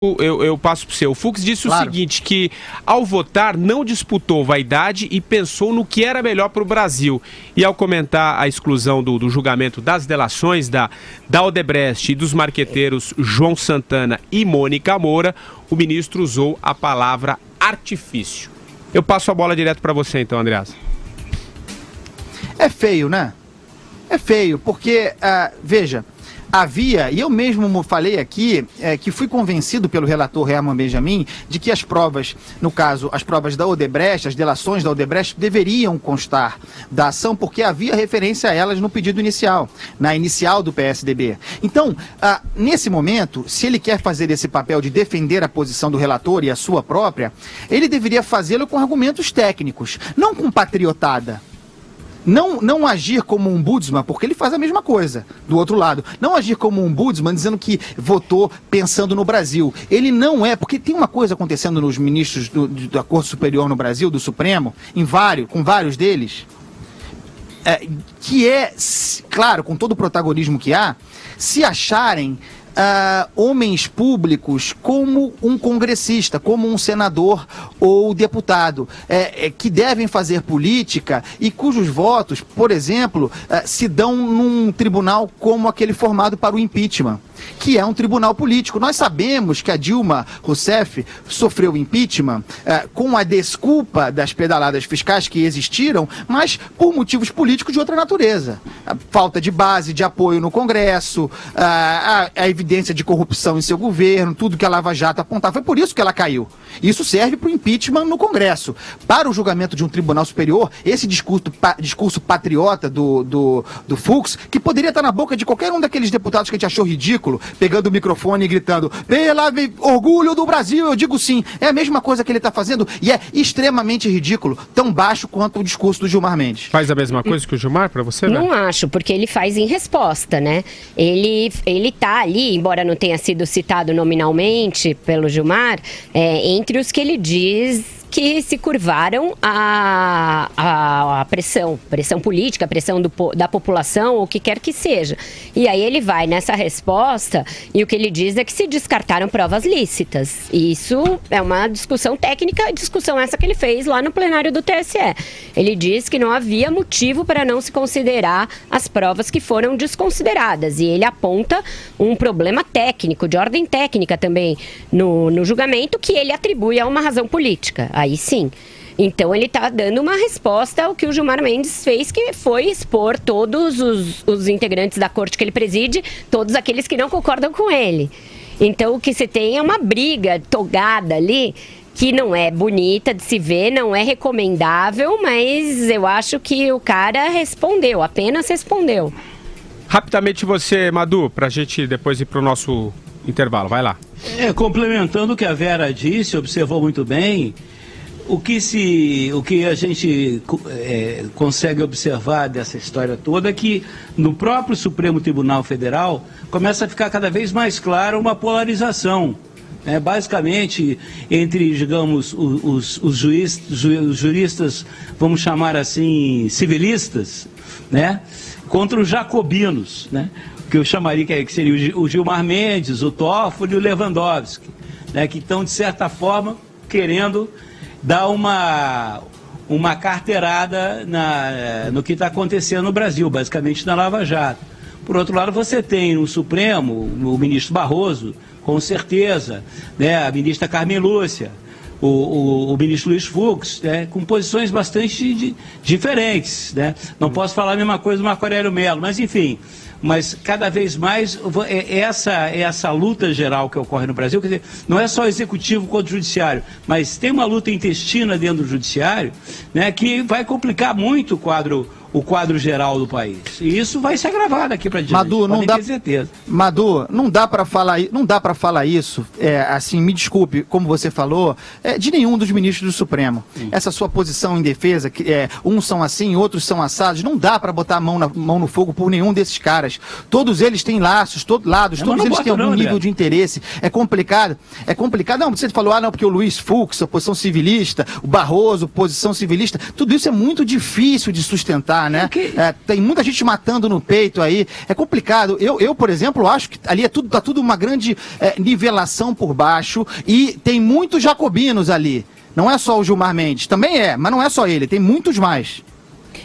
Eu passo para o seu. O Fux disse o seguinte, que ao votar não disputou vaidade e pensou no que era melhor para o Brasil. E ao comentar a exclusão do julgamento das delações da Odebrecht e dos marqueteiros João Santana e Mônica Moura, o ministro usou a palavra artifício. Eu passo a bola direto para você então, Andreasa. É feio, né? É feio, porque, veja... Havia, e eu mesmo falei aqui, que fui convencido pelo relator Herman Benjamin de que as provas, no caso, as provas da Odebrecht, as delações da Odebrecht, deveriam constar da ação, porque havia referência a elas no pedido inicial, na inicial do PSDB. Então, nesse momento, se ele quer fazer esse papel de defender a posição do relator e a sua própria, ele deveria fazê-lo com argumentos técnicos, não com patriotada. Não agir como um ombudsman, porque ele faz a mesma coisa, do outro lado. Não agir como um ombudsman dizendo que votou pensando no Brasil. Ele não é, porque tem uma coisa acontecendo nos ministros da Corte Superior no Brasil, do Supremo, com vários deles, que é, claro, com todo o protagonismo que há, se acharem homens públicos como um congressista, como um senador ou deputado, que devem fazer política e cujos votos, por exemplo, se dão num tribunal como aquele formado para o impeachment, que é um tribunal político. Nós sabemos que a Dilma Rousseff sofreu impeachment com a desculpa das pedaladas fiscais que existiram, mas por motivos políticos de outra natureza. A falta de base, de apoio no Congresso, a evidência de corrupção em seu governo, tudo que a Lava Jato apontava. Foi por isso que ela caiu. Isso serve para o impeachment no Congresso. Para o julgamento de um tribunal superior, esse discurso patriota do Fux, que poderia estar na boca de qualquer um daqueles deputados que a gente achou ridículo, pegando o microfone e gritando, pela orgulho do Brasil, eu digo sim. É a mesma coisa que ele está fazendo e é extremamente ridículo, tão baixo quanto o discurso do Gilmar Mendes. Faz a mesma coisa que o Gilmar para você, né? Não acho, porque ele faz em resposta, né? Ele tá ali, embora não tenha sido citado nominalmente pelo Gilmar, entre os que ele diz que se curvaram à pressão política, a pressão da população, ou o que quer que seja. E aí ele vai nessa resposta e o que ele diz é que se descartaram provas lícitas. E isso é uma discussão técnica, discussão essa que ele fez lá no plenário do TSE. Ele diz que não havia motivo para não se considerar as provas que foram desconsideradas. E ele aponta um problema técnico, de ordem técnica também, no julgamento, que ele atribui a uma razão política. Aí sim. Então ele está dando uma resposta ao que o Gilmar Mendes fez, que foi expor todos os integrantes da corte que ele preside, todos aqueles que não concordam com ele. Então o que se tem é uma briga togada ali, que não é bonita de se ver, não é recomendável, mas eu acho que o cara respondeu, apenas respondeu. Rapidamente você, Madu, para a gente depois ir para o nosso intervalo. Vai lá. Complementando o que a Vera disse, observou muito bem. O que a gente consegue observar dessa história toda é que no próprio Supremo Tribunal Federal começa a ficar cada vez mais clara uma polarização, basicamente entre, digamos, os juristas, vamos chamar assim, civilistas, né, contra os jacobinos, né, que eu chamaria que seria o Gilmar Mendes, o Toffoli e o Lewandowski, né, que estão, de certa forma, querendo dar uma carteirada no que está acontecendo no Brasil, basicamente na Lava Jato. Por outro lado, você tem no Supremo o ministro Barroso, com certeza, né, a ministra Carmen Lúcia, o ministro Luiz Fux, com posições bastante diferentes. Né? Não posso falar a mesma coisa do Marco Aurélio Mello, mas enfim... Mas cada vez mais essa luta geral que ocorre no Brasil, quer dizer, não é só o executivo contra o judiciário, mas tem uma luta intestina dentro do judiciário, né, que vai complicar muito o quadro geral do país. E isso vai se agravar daqui para diante. Madu, não dá, ter certeza. Madu, não dá para falar isso, assim, me desculpe, como você falou, de nenhum dos ministros do Supremo. Essa sua posição em defesa, que uns são assim, outros são assados, não dá para botar a mão no fogo por nenhum desses caras. Todos eles têm laços, todos eles têm algum nível de interesse. É complicado. Não, você falou, não, porque o Luiz Fux, oposição civilista, o Barroso, oposição civilista, tudo isso é muito difícil de sustentar. dá, né? Tem muita gente matando no peito aí, é complicado. Eu por exemplo, acho que ali tá tudo uma grande nivelação por baixo e tem muitos jacobinos ali. Não é só o Gilmar Mendes, também mas não é só ele, tem muitos mais.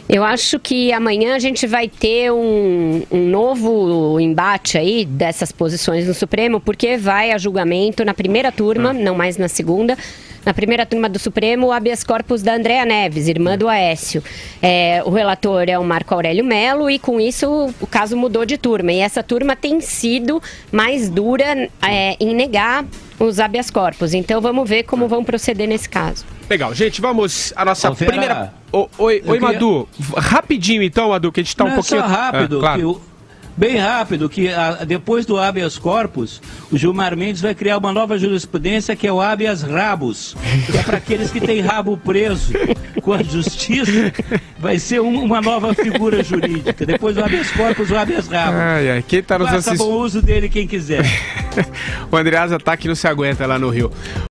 Eu acho que amanhã a gente vai ter um novo embate aí dessas posições no Supremo, porque vai a julgamento na primeira turma, não mais na segunda. Na primeira turma do Supremo, o habeas corpus da Andréa Neves, irmã do Aécio. O relator é o Marco Aurélio Melo e com isso o caso mudou de turma. E essa turma tem sido mais dura em negar os habeas corpus. Então vamos ver como vão proceder nesse caso. Legal, gente, vamos à nossa primeira... Oi, Madu. Rapidinho então, Madu, que a gente tá um pouquinho... Só rápido, claro. Bem rápido, que depois do habeas corpus, o Gilmar Mendes vai criar uma nova jurisprudência que é o habeas rabus, que é para aqueles que têm rabo preso com a justiça, vai ser uma nova figura jurídica. Depois do habeas corpus, o habeas rabus. Quem tá nos assistindo... Faça bom uso dele quem quiser. O Andreasa tá que não se aguenta lá no Rio.